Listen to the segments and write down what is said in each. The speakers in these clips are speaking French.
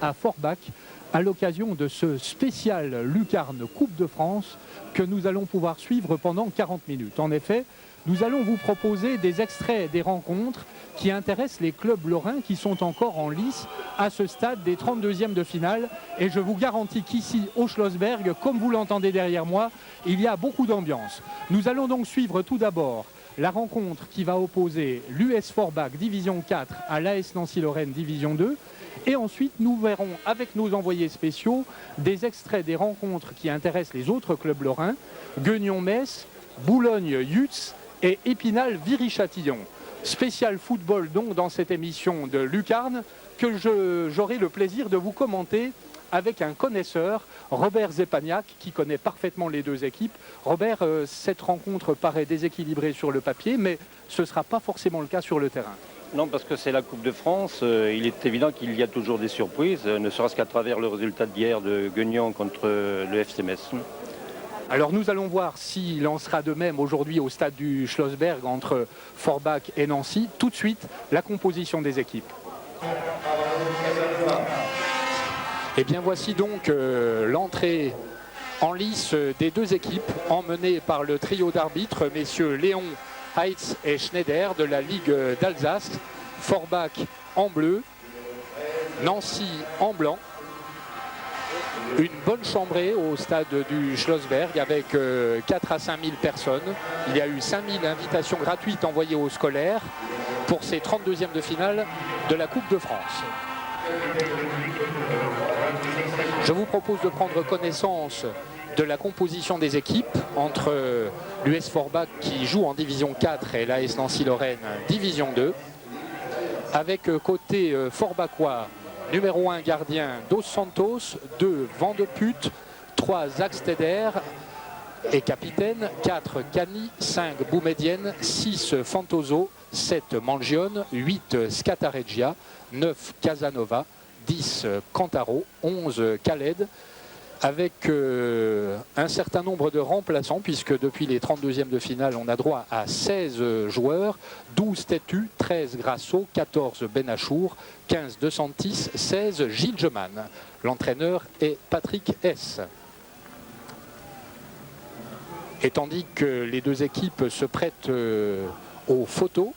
à Forbach à l'occasion de ce spécial Lucarne Coupe de France que nous allons pouvoir suivre pendant 40 minutes. En effet, nous allons vous proposer des extraits des rencontres qui intéressent les clubs lorrains qui sont encore en lice à ce stade des 32e de finale. Et je vous garantis qu'ici, au Schlossberg, comme vous l'entendez derrière moi, il y a beaucoup d'ambiance. Nous allons donc suivre tout d'abord la rencontre qui va opposer l'US Forbach Division 4 à l'AS Nancy-Lorraine Division 2. Et ensuite, nous verrons avec nos envoyés spéciaux des extraits des rencontres qui intéressent les autres clubs lorrains, Gueugnon-Metz, Boulogne-Yutz et Épinal-Viry-Châtillon. Spécial football donc dans cette émission de Lucarne que j'aurai le plaisir de vous commenter avec un connaisseur, Robert Zepagnac, qui connaît parfaitement les deux équipes. Robert, cette rencontre paraît déséquilibrée sur le papier, mais ce ne sera pas forcément le cas sur le terrain. Non, parce que c'est la Coupe de France. Il est évident qu'il y a toujours des surprises, ne serait-ce qu'à travers le résultat d'hier de Gueugnon contre le FC Metz. Alors nous allons voir s'il en sera de même aujourd'hui au stade du Schlossberg entre Forbach et Nancy. Tout de suite, la composition des équipes. Et bien voici donc l'entrée en lice des deux équipes emmenées par le trio d'arbitres, messieurs Léon, Heitz et Schneider de la Ligue d'Alsace. Forbach en bleu, Nancy en blanc. Une bonne chambrée au stade du Schlossberg avec 4 à 5 000 personnes. Il y a eu 5 000 invitations gratuites envoyées aux scolaires pour ces 32e de finale de la Coupe de France. Je vous propose de prendre connaissance de la composition des équipes entre l'US Forbach qui joue en Division 4 et l'AS Nancy-Lorraine Division 2. Avec côté Forbachois, numéro 1 gardien Dos Santos, 2 Vandeput, 3 Axteder et capitaine, 4 Cani, 5 Boumedienne, 6 Fantoso, 7 Mangione, 8 Scatareggia, 9 Casanova, 10 Cantaro, 11 Khaled, avec un certain nombre de remplaçants, puisque depuis les 32e de finale, on a droit à 16 joueurs, 12 Tétu, 13 Grasso, 14 Benachour, 15 De Santis, 16 Gilles Geman. L'entraîneur est Patrick S. Et tandis que les deux équipes se prêtent aux photos,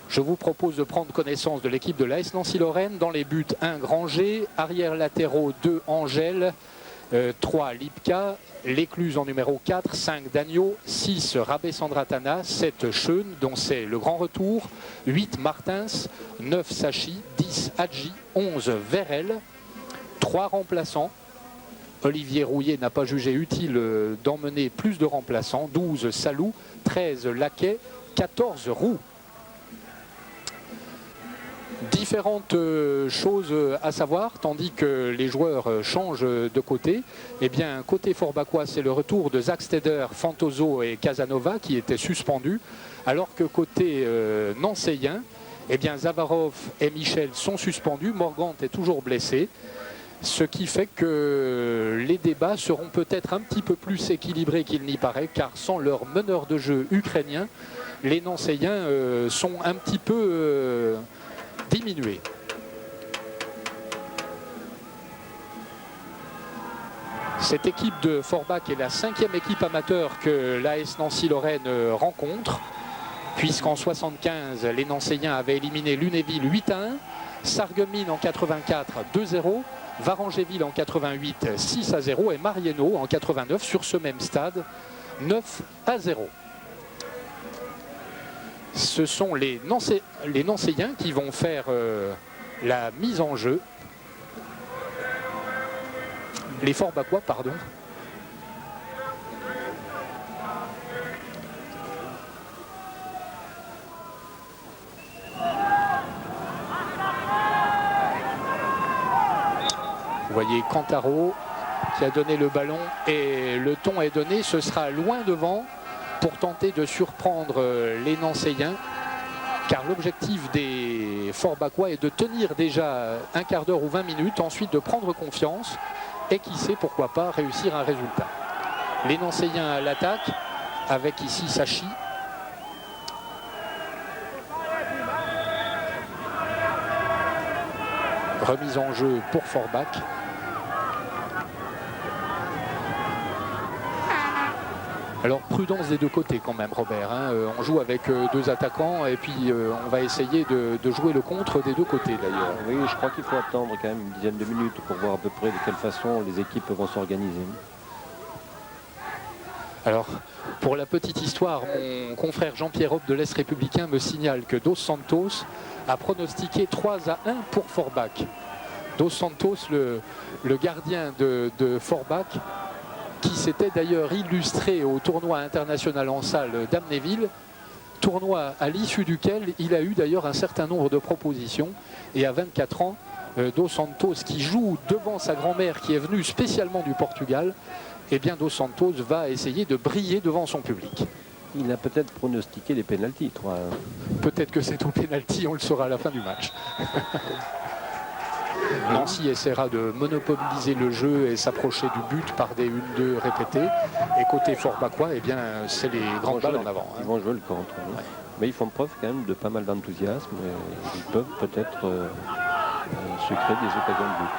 je vous propose de prendre connaissance de l'équipe de l'AS Nancy-Lorraine. Dans les buts, 1 Granger, arrière latéraux 2 Angèle, 3 Lipka, l'écluse en numéro 4, 5 Dagno, 6 Rabé Sandratana, 7 Schoen, dont c'est le grand retour, 8 Martins, 9 Sachi, 10 Hadji, 11 Verrel, 3 remplaçants. Olivier Rouillet n'a pas jugé utile d'emmener plus de remplaçants, 12 Salou, 13 Laquet, 14 Roux. Différentes choses à savoir, tandis que les joueurs changent de côté. Eh bien, côté forbachois, c'est le retour de Zacksteder, Fantoso et Casanova qui étaient suspendus, alors que côté nancéien, eh bien, Zavarov et Michel sont suspendus, Morgante est toujours blessé, ce qui fait que les débats seront peut-être un petit peu plus équilibrés qu'il n'y paraît, car sans leur meneur de jeu ukrainien, les nancéiens sont un petit peu diminué. Cette équipe de Forbach est la 5e équipe amateur que l'AS Nancy-Lorraine rencontre, puisqu'en 1975, les Nancéiens avaient éliminé Lunéville 8-1, Sarreguemines en 84 2-0, Varangéville en 88 6-0 et Marieno en 89 sur ce même stade 9-0. Ce sont les Nancéiens qui vont faire la mise en jeu. Les Forbachois, pardon. Vous voyez Cantaro qui a donné le ballon et le ton est donné. Ce sera loin devant pour tenter de surprendre les Nancéiens, car l'objectif des Forbachois est de tenir déjà un quart d'heure ou 20 minutes, ensuite de prendre confiance et qui sait pourquoi pas réussir un résultat. Les Nancéiens à l'attaque avec ici Sachi. Remise en jeu pour Forbach. Alors prudence des deux côtés quand même, Robert, hein. On joue avec deux attaquants et puis on va essayer de jouer le contre des deux côtés d'ailleurs. Oui, je crois qu'il faut attendre quand même une dizaine de minutes pour voir à peu près de quelle façon les équipes vont s'organiser. Alors, pour la petite histoire, mon confrère Jean-Pierre Hoppe de l'Est républicain me signale que Dos Santos a pronostiqué 3-1 pour Forbach. Dos Santos, le gardien de Forbach, qui s'était d'ailleurs illustré au tournoi international en salle d'Amnéville, tournoi à l'issue duquel il a eu d'ailleurs un certain nombre de propositions. Et à 24 ans, Dos Santos, qui joue devant sa grand-mère qui est venue spécialement du Portugal, eh bien Dos Santos va essayer de briller devant son public. Il a peut-être pronostiqué les pénaltys, 3-1. Peut-être que c'est au pénalty, on le saura à la fin du match. Nancy essaiera de monopoliser le jeu et s'approcher du but par des 1-2 répétés. Et côté Forbachois, eh bien, c'est les grandes balles en avant. Ils vont jouer le contre. Hein. Ouais. Mais ils font preuve quand même de pas mal d'enthousiasme. Ils peuvent peut-être se créer des occasions de but.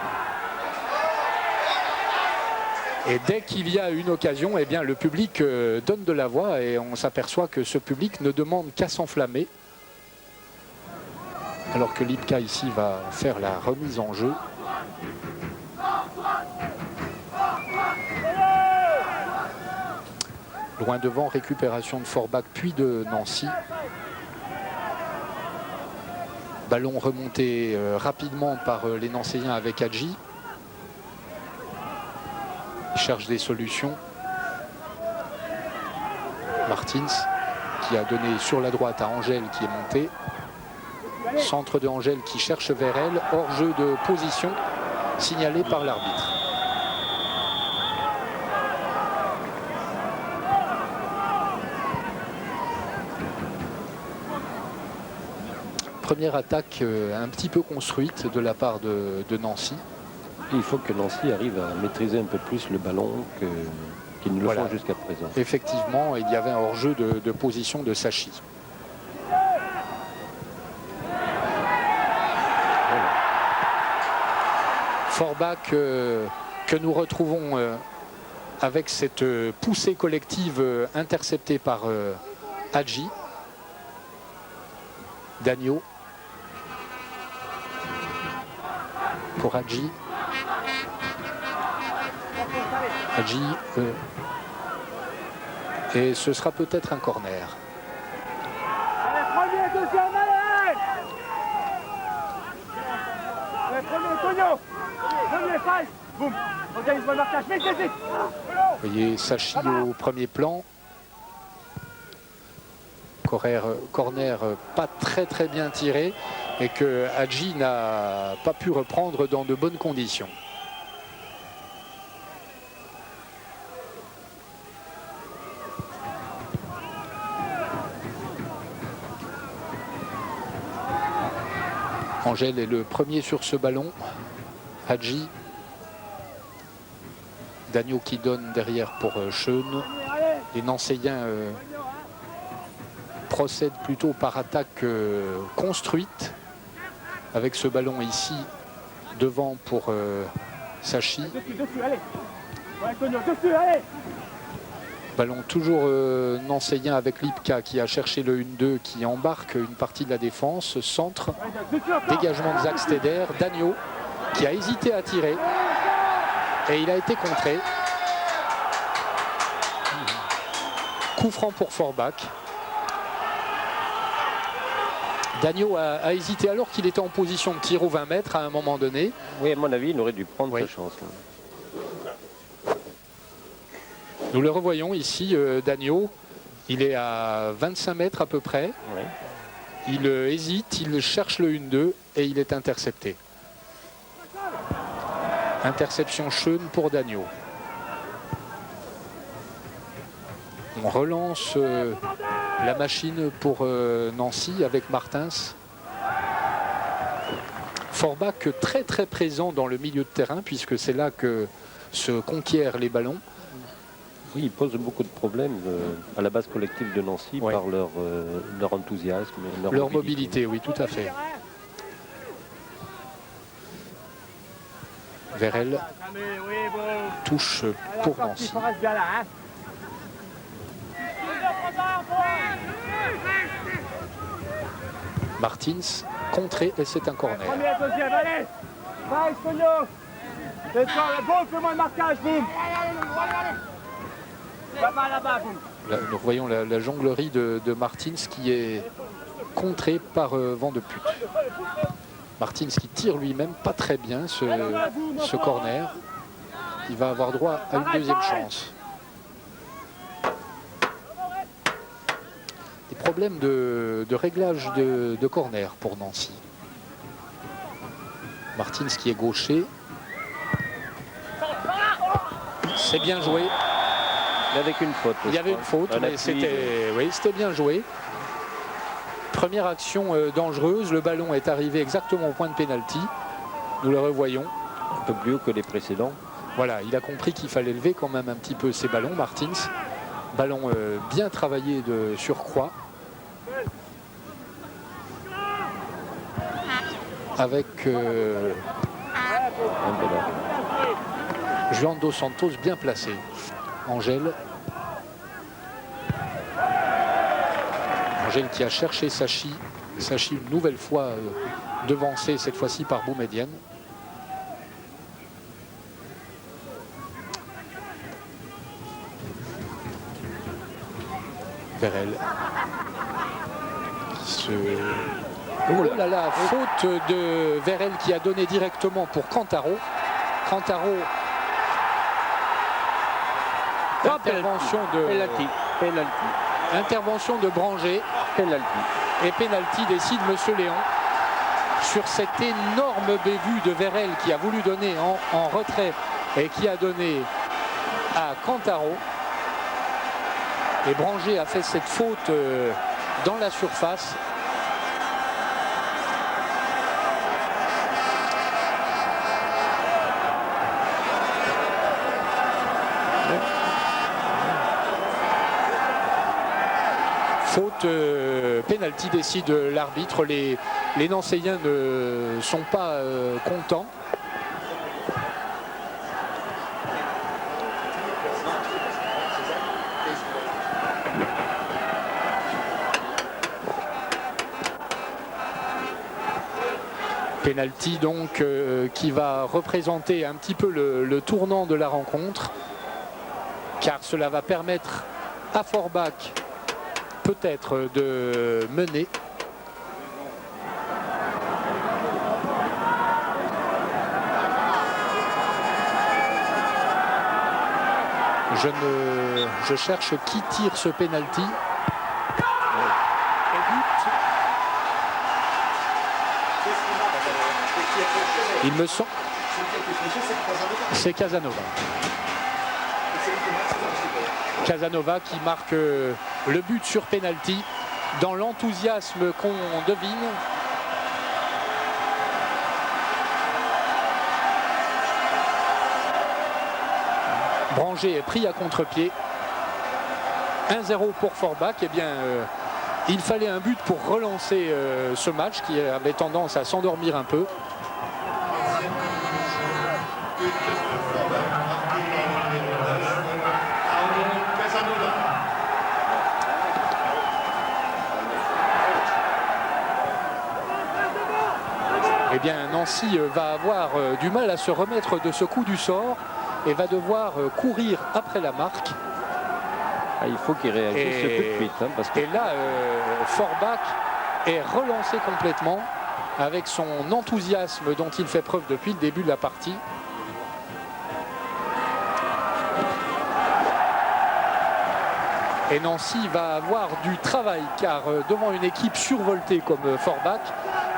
Et dès qu'il y a une occasion, eh bien, le public donne de la voix et on s'aperçoit que ce public ne demande qu'à s'enflammer. Alors que Lipka ici va faire la remise en jeu. Loin devant, récupération de Forbach puis de Nancy. Ballon remonté rapidement par les Nancéens avec Hadji. Il cherche des solutions. Martins qui a donné sur la droite à Angèle qui est monté. Centre de Angèle qui cherche vers elle. Hors jeu de position signalé par l'arbitre. Première attaque un petit peu construite de la part de Nancy. Il faut que Nancy arrive à maîtriser un peu plus le ballon qu'ils ne le font jusqu'à présent. Effectivement, il y avait un hors-jeu de position de Sachi. Forbach que nous retrouvons avec cette poussée collective interceptée par Hadji. Dagno pour Hadji. Hadji et ce sera peut-être un corner. Allez, premier, deuxième, allez! Allez, premier, Tonio! Premier, fight! Boum! Organise le marquage, vite, vite, vite! Vous voyez Sachi au premier plan. Corner pas très bien tiré et que Hadji n'a pas pu reprendre dans de bonnes conditions. Angèle est le premier sur ce ballon. Hadji. Dagno qui donne derrière pour Schoen. Les Nancéens procèdent plutôt par attaque construite. Avec ce ballon ici devant pour Sachi. Dessus, allez! Ouais, Tonio, dessus, allez! Ballon toujours nancéen avec Lipka qui a cherché le 1-2 qui embarque une partie de la défense. Centre, dégagement de Zach Steder. Dagno qui a hésité à tirer et il a été contré. Coup franc pour Forbach. Dagno a hésité alors qu'il était en position de tir aux 20 mètres à un moment donné. Oui, à mon avis, il aurait dû prendre sa chance. Là. Nous le revoyons ici, Dagno. Il est à 25 mètres à peu près. Oui. Il hésite, il cherche le 1-2 et il est intercepté. Interception Schoen pour Dagno. On relance la machine pour Nancy avec Martins. Forbach très présent dans le milieu de terrain puisque c'est là que se conquièrent les ballons. Oui, ils posent beaucoup de problèmes à la base collective de Nancy par leur enthousiasme. Leur mobilité, oui, tout à fait. Vérel touche pour Nancy. Reste bien là, hein. Martins contré et c'est un corner. Premier, deuxième, allez. Vai, Tonio. Boum, fais-moi le marquage, boum. Là-bas, boum. Là, nous voyons la jonglerie de Martins qui est contrée par vent de pute. Martins qui tire lui-même pas très bien ce corner. Il va avoir droit à une deuxième chance. Des problèmes de réglage de corner pour Nancy. Martins qui est gaucher. C'est bien joué. Avec une faute. Il y avait une faute, mais c'était bien joué. Première action dangereuse. Le ballon est arrivé exactement au point de pénalty. Nous le revoyons. Un peu plus haut que les précédents. Voilà, il a compris qu'il fallait lever quand même un petit peu ses ballons, Martins. Ballon bien travaillé de surcroît. Avec Juan dos Santos bien placé. Angèle qui a cherché Sachi. Sachi une nouvelle fois devancé cette fois-ci par Boumedienne. Vérel qui se... Oh là là, faute de Vérel qui a donné directement pour Cantaro. Cantaro. Intervention de... Intervention de Branger. Et pénalty décide Monsieur Léon sur cette énorme bévue de Vérel qui a voulu donner en retrait et qui a donné à Cantaro. Et Branger a fait cette faute dans la surface. Faute, pénalty décide l'arbitre. Les Nancéiens ne sont pas contents. Penalty donc qui va représenter un petit peu le tournant de la rencontre, car cela va permettre à Forbach peut-être de mener. Je cherche qui tire ce penalty. Il me semble. C'est Casanova. Casanova qui marque le but sur penalty dans l'enthousiasme qu'on devine. Branger est pris à contre-pied. 1-0 pour Forbach. Eh bien, il fallait un but pour relancer ce match qui avait tendance à s'endormir un peu. Eh bien, Nancy va avoir du mal à se remettre de ce coup du sort et va devoir courir après la marque. Ah, il faut qu'il réagisse tout de suite. Hein, parce que... Et là, Forbach est relancé complètement avec son enthousiasme dont il fait preuve depuis le début de la partie. Et Nancy va avoir du travail car devant une équipe survoltée comme Forbach,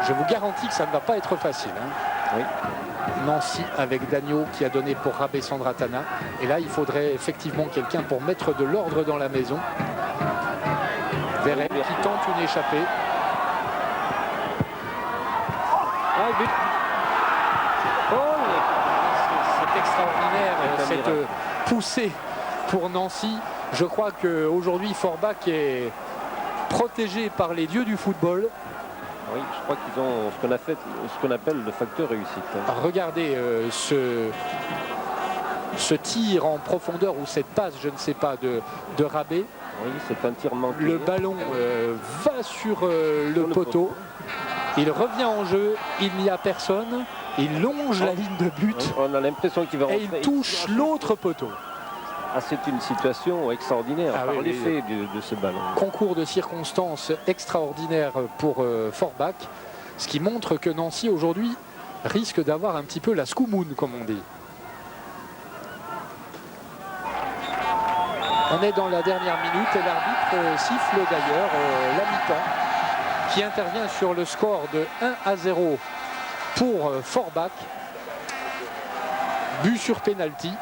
je vous garantis que ça ne va pas être facile. Hein. Oui. Nancy avec Dagno qui a donné pour Rabé Sandratana. Et là, il faudrait effectivement quelqu'un pour mettre de l'ordre dans la maison. Vérel qui tente une échappée. C'est extraordinaire cette poussée pour Nancy. Je crois qu'aujourd'hui Forbach est protégé par les dieux du football. Oui, je crois qu'ils ont ce qu'on appelle le facteur réussite. Regardez ce tir en profondeur ou cette passe, je ne sais pas, de Rabé. Oui, c'est un tir manqué. Le ballon va sur le poteau. Il revient en jeu, il n'y a personne. Il longe la ligne de but. On a l'impression qu'il va rentrer. Et il touche l'autre poteau. Ah, c'est une situation extraordinaire par l'effet de ce ballon. Concours de circonstances extraordinaire pour Forbach, ce qui montre que Nancy aujourd'hui risque d'avoir un petit peu la scoumoune, comme on dit. On est dans la dernière minute et l'arbitre siffle d'ailleurs la mi-temps qui intervient sur le score de 1-0 pour Forbach. But sur penalty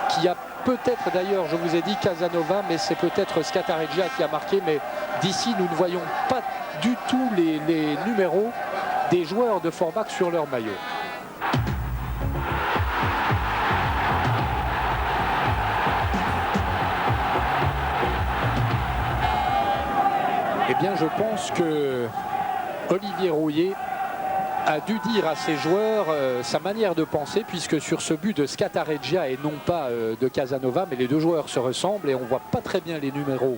qui a peut-être d'ailleurs, je vous ai dit Casanova, mais c'est peut-être Scatareggia qui a marqué, mais d'ici nous ne voyons pas du tout les numéros des joueurs de Forbach sur leur maillot. Eh bien, je pense que Olivier Rouillet a dû dire à ses joueurs sa manière de penser, puisque sur ce but de Scatareggia et non pas de Casanova, mais les deux joueurs se ressemblent et on ne voit pas très bien les numéros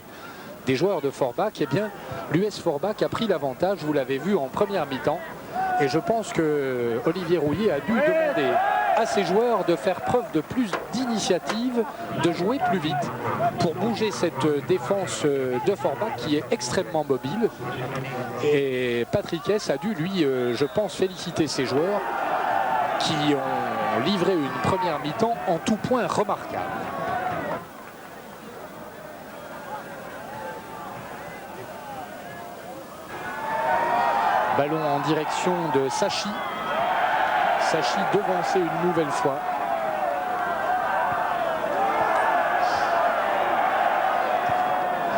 des joueurs de Forbach, eh bien l'US Forbach a pris l'avantage, vous l'avez vu en première mi-temps, et je pense que Olivier Rouillet a dû demander à ses joueurs de faire preuve de plus d'initiative, de jouer plus vite pour bouger cette défense de Forbach qui est extrêmement mobile. Et Patrick Hess a dû, lui, je pense, féliciter ses joueurs qui ont livré une première mi-temps en tout point remarquable. Ballon en direction de Sachi. Sachi devancé une nouvelle fois.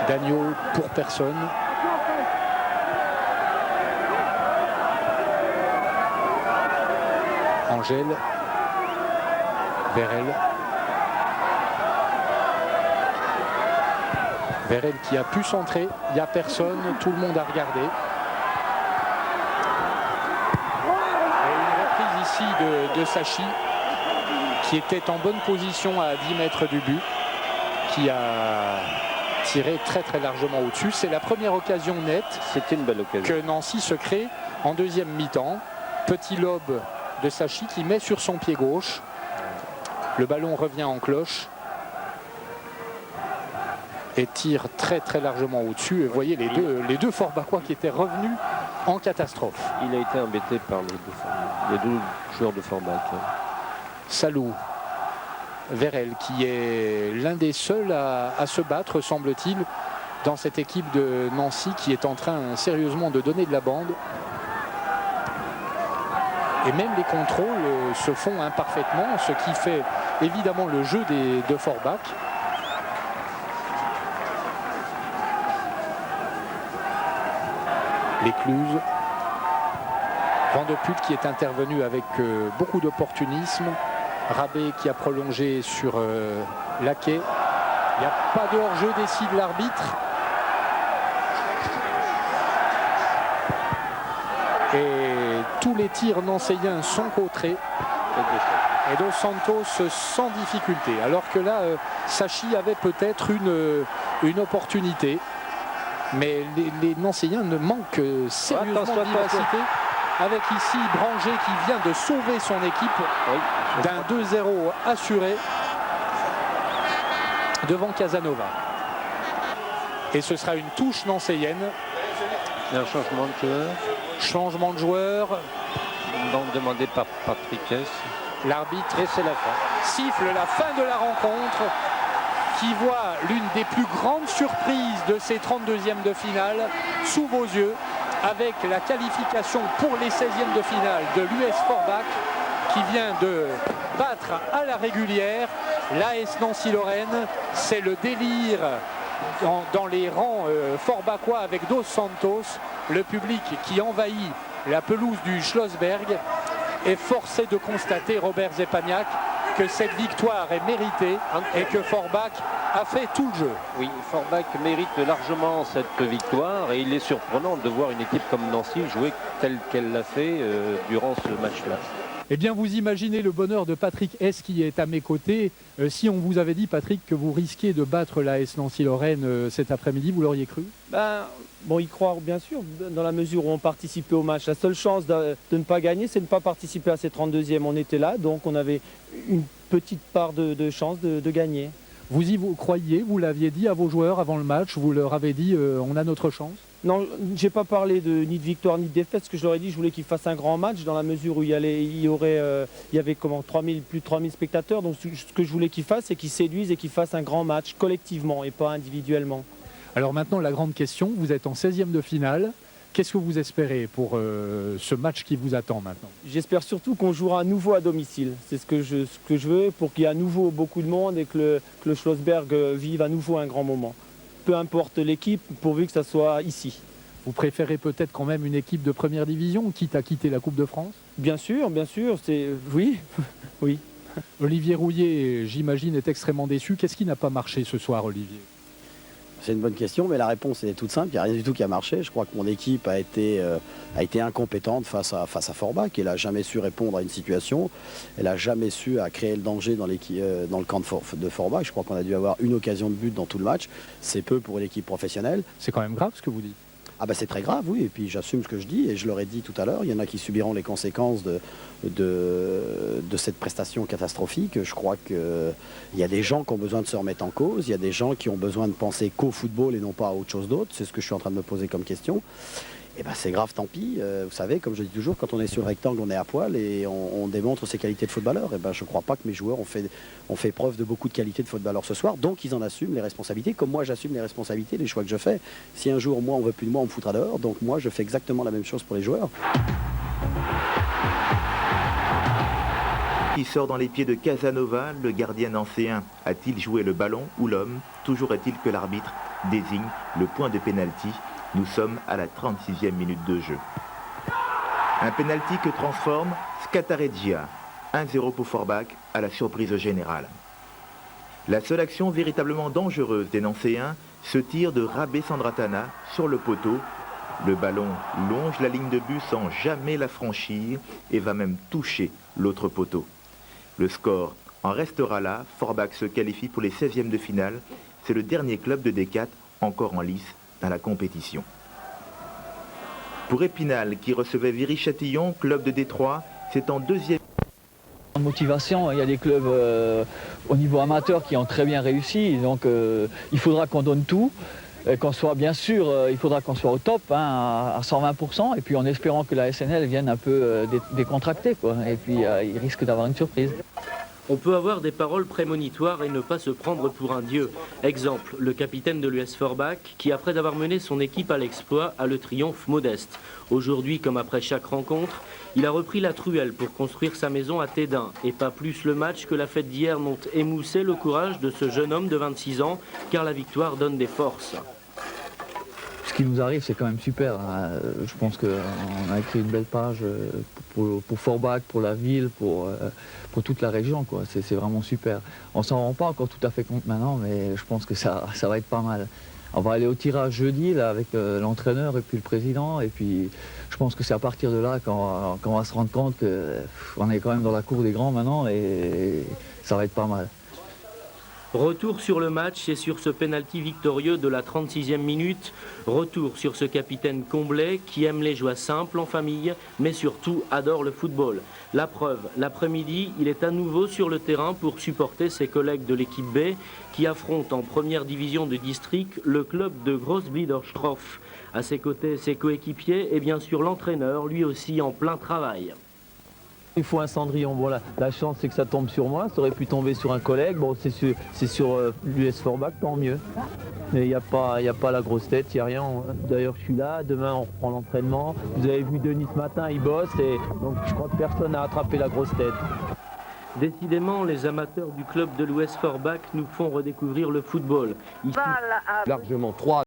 Dagneau pour personne. Angèle. Vérel. Vérel qui a pu centrer. Il n'y a personne. Tout le monde a regardé. De Sachi qui était en bonne position à 10 mètres du but, qui a tiré très très largement au-dessus. C'est la première occasion nette. C'était une belle occasion que Nancy se crée en deuxième mi-temps. Petit lob de Sachi qui met sur son pied gauche. Le ballon revient en cloche et tire très très largement au-dessus. Et vous voyez les deux Forbachois qui étaient revenus en catastrophe. Il a été embêté par les deux joueurs de Forbach. Salou, Vérel qui est l'un des seuls à se battre, semble-t-il, dans cette équipe de Nancy qui est en train sérieusement de donner de la bande. Et même les contrôles se font imparfaitement, ce qui fait évidemment le jeu de Forbach. L'écluse. Van de Putte qui est intervenu avec beaucoup d'opportunisme. Rabé qui a prolongé sur Laquet. Il n'y a pas de hors-jeu, décide l'arbitre. Et tous les tirs nancéiens sont contrés. Et Dos Santos sans difficulté. Alors que là, Sachi avait peut-être une opportunité. Mais les Nancéiens ne manquent sérieusement de vivacité. Avec ici Branger qui vient de sauver son équipe d'un 2-0 assuré devant Casanova. Et ce sera une touche nancéienne. Un changement de joueur. Changement de joueur. Donc demandé par Patrick Hess. L'arbitre et c'est la fin. Siffle la fin de la rencontre, qui voit l'une des plus grandes surprises de ces 32e de finale sous vos yeux, avec la qualification pour les 16e de finale de l'US Forbach, qui vient de battre à la régulière l'AS Nancy-Lorraine. C'est le délire dans les rangs forbachois avec Dos Santos, le public qui envahit la pelouse du Schlossberg. Est forcé de constater, Robert Zepagnac, que cette victoire est méritée et que Forbach a fait tout le jeu. Oui, Forbach mérite largement cette victoire et il est surprenant de voir une équipe comme Nancy jouer telle qu'elle l'a fait durant ce match-là. Eh bien, vous imaginez le bonheur de Patrick S qui est à mes côtés. Si on vous avait dit, Patrick, que vous risquiez de battre l'AS Nancy-Lorraine cet après-midi, vous l'auriez cru? Bon, y croire, bien sûr, dans la mesure où on participait au match. La seule chance de ne pas gagner, c'est de ne pas participer à ces 32e. On était là, donc on avait une petite part de chance de gagner. Vous y croyiez? Vous l'aviez dit à vos joueurs avant le match? Vous leur avez dit on a notre chance? Non, j'ai pas parlé ni de victoire ni de défaite. Ce que je leur ai dit, je voulais qu'ils fassent un grand match dans la mesure où il y avait plus de 3000 spectateurs. Donc ce que je voulais qu'ils fassent, c'est qu'ils séduisent et qu'ils fassent un grand match collectivement et pas individuellement. Alors maintenant, la grande question, vous êtes en 16e de finale. Qu'est-ce que vous espérez pour ce match qui vous attend maintenant? J'espère surtout qu'on jouera à nouveau à domicile. C'est ce que je veux pour qu'il y ait à nouveau beaucoup de monde et que le Schlossberg vive à nouveau un grand moment. Peu importe l'équipe, pourvu que ça soit ici. Vous préférez peut-être quand même une équipe de première division, quitte à quitter la Coupe de France? Bien sûr, oui, oui. Olivier Rouillet, j'imagine, est extrêmement déçu. Qu'est-ce qui n'a pas marché ce soir, Olivier? C'est une bonne question, mais la réponse est toute simple. Il n'y a rien du tout qui a marché. Je crois que mon équipe a été incompétente face à Forbach. Elle n'a jamais su répondre à une situation. Elle n'a jamais su créer le danger dans le camp de Forbach. Je crois qu'on a dû avoir une occasion de but dans tout le match. C'est peu pour l'équipe professionnelle. C'est quand même grave ce que vous dites. Ah ben c'est très grave, oui, et puis j'assume ce que je dis, et je leur ai dit tout à l'heure, il y en a qui subiront les conséquences de cette prestation catastrophique. Je crois qu'il y a des gens qui ont besoin de se remettre en cause, il y a des gens qui ont besoin de penser qu'au football et non pas à autre chose d'autre, c'est ce que je suis en train de me poser comme question. Et ben c'est grave, tant pis. Vous savez, comme je dis toujours, quand on est sur le rectangle, on est à poil et on démontre ses qualités de footballeur. Et ben je ne crois pas que mes joueurs ont fait preuve de beaucoup de qualités de footballeur ce soir. Donc ils en assument les responsabilités, comme moi j'assume les responsabilités, les choix que je fais. Si un jour, moi, on ne veut plus de moi, on me foutra dehors. Donc moi, je fais exactement la même chose pour les joueurs. Qui sort dans les pieds de Casanova, le gardien nancéen a-t-il joué le ballon ou l'homme? Toujours est-il que l'arbitre désigne le point de pénalty. Nous sommes à la 36e minute de jeu. Un pénalty que transforme Scatareggia. 1-0 pour Forbach à la surprise générale. La seule action véritablement dangereuse des Nancéens, ce tir de Rabé Sandratana sur le poteau. Le ballon longe la ligne de but sans jamais la franchir et va même toucher l'autre poteau. Le score en restera là. Forbach se qualifie pour les 16e de finale. C'est le dernier club de D4 encore en lice dans la compétition. Pour Épinal, qui recevait Viry-Châtillon, club de Détroit, c'est en deuxième. En motivation, il y a des clubs au niveau amateur qui ont très bien réussi, donc il faudra qu'on donne tout, qu'on soit bien sûr, il faudra qu'on soit au top, hein, à 120%, et puis en espérant que la SNL vienne un peu décontracter, quoi, et puis il risque d'avoir une surprise. On peut avoir des paroles prémonitoires et ne pas se prendre pour un dieu. Exemple, le capitaine de l'US Forbach qui, après avoir mené son équipe à l'exploit, a le triomphe modeste. Aujourd'hui, comme après chaque rencontre, il a repris la truelle pour construire sa maison à Tédin. Et pas plus le match que la fête d'hier n'ont émoussé le courage de ce jeune homme de 26 ans, car la victoire donne des forces. Ce qui nous arrive, c'est quand même super. Hein. Je pense qu'on a écrit une belle page pour Forbach, pour la ville, pour toute la région, quoi. C'est vraiment super. On s'en rend pas encore tout à fait compte maintenant, mais je pense que ça va être pas mal. On va aller au tirage jeudi là, avec l'entraîneur et puis le président. Et puis je pense que c'est à partir de là qu'on va se rendre compte qu'on est quand même dans la cour des grands maintenant et ça va être pas mal. Retour sur le match et sur ce pénalty victorieux de la 36e minute. Retour sur ce capitaine Comblet qui aime les joies simples en famille, mais surtout adore le football. La preuve, l'après-midi, il est à nouveau sur le terrain pour supporter ses collègues de l'équipe B qui affrontent en première division de district le club de Grossbliederstroff. À ses côtés, ses coéquipiers et bien sûr l'entraîneur, lui aussi en plein travail. Il faut un cendrillon. Bon, la chance, c'est que ça tombe sur moi. Ça aurait pu tomber sur un collègue. Bon, c'est sur l'US Forbach, tant mieux. Mais il n'y a pas la grosse tête, il n'y a rien. D'ailleurs, je suis là. Demain, on reprend l'entraînement. Vous avez vu Denis ce matin, il bosse. Et donc, je crois que personne n'a attrapé la grosse tête. Décidément, les amateurs du club de l'US Forbach nous font redécouvrir le football. Ici, largement 3